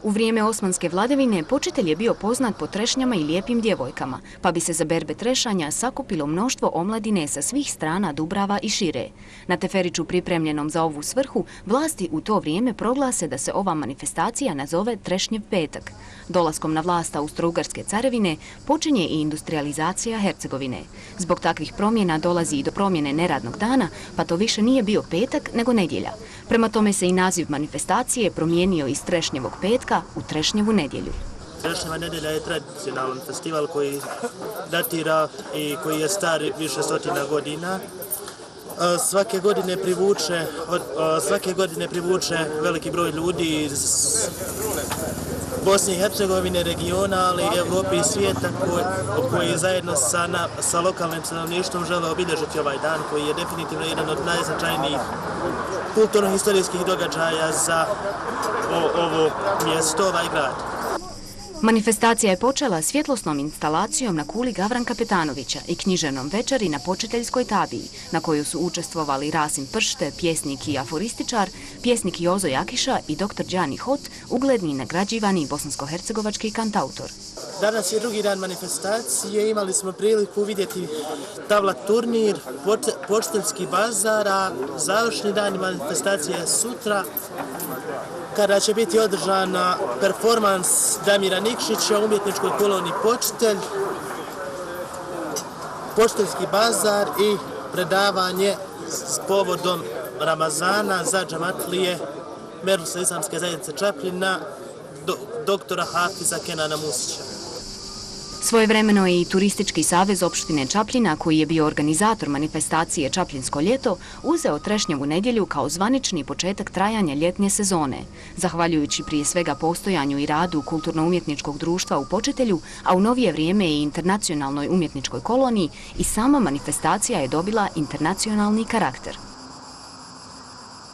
U vrijeme osmanske vladavine počitelj je bio poznat po trešnjama i lijepim djevojkama, pa bi se za berbe trešanja sakupilo mnoštvo omladine sa svih strana Dubrava i šire. Na teferiću pripremljenom za ovu svrhu, vlasti u to vrijeme proglase da se ova manifestacija nazove Trešnjev petak. Dolaskom na vlast Austro-Ugarske carevine počinje i industrializacija Hercegovine. Zbog takvih promjena dolazi i do promjene neradnog dana, pa to više nije bio petak nego nedjelja. Prema tome se i naziv manifestacije promijenio iz Trešnjevog petka u Trešnjevu nedjelju. Trešnjeva nedjelja je tradicionalan festival koji datira i koji je star više stotina godina. Svake godine privuče veliki broj ljudi iz Bosne i Hercegovine, regiona, ali i Evrope i svijeta koji zajedno sa lokalnim stanovništvom žele obilježiti ovaj dan koji je definitivno jedan od najznačajnijih kulturno-historijskih događaja za ovo mjesto, ovaj grad. Manifestacija je počela svjetlosnom instalacijom na kuli Gavran Kapetanovića i književnom večeri na počiteljskoj tabiji, na kojoj su učestvovali Rasim Pršte, pjesnik i aforističar, pjesnik Jozo Jakiša i dr. Đani Hot, ugledni i nagrađivani bosansko-hercegovački kantautor. Danas je drugi dan manifestacije, imali smo priliku vidjeti tavlat turnir, počiteljski bazar, a završni dan manifestacije je sutra, kada će biti održana performans Damira Nikšića u umjetničkoj koloniji Počitelj, počiteljski bazar i predavanje s povodom Ramazana za džematlije Merlusa islamske zajednice Čapljina, doktora Hafiza Kenana Musića. Svojevremeno je i Turistički savez opštine Čapljina, koji je bio organizator manifestacije Čapljinsko ljeto, uzeo Trešnjevu nedjelju kao zvanični početak trajanja ljetne sezone. Zahvaljujući prije svega postojanju i radu Kulturno-umjetničkog društva u Počitelju, a u novije vrijeme i Internacionalnoj umjetničkoj koloniji, i sama manifestacija je dobila internacionalni karakter.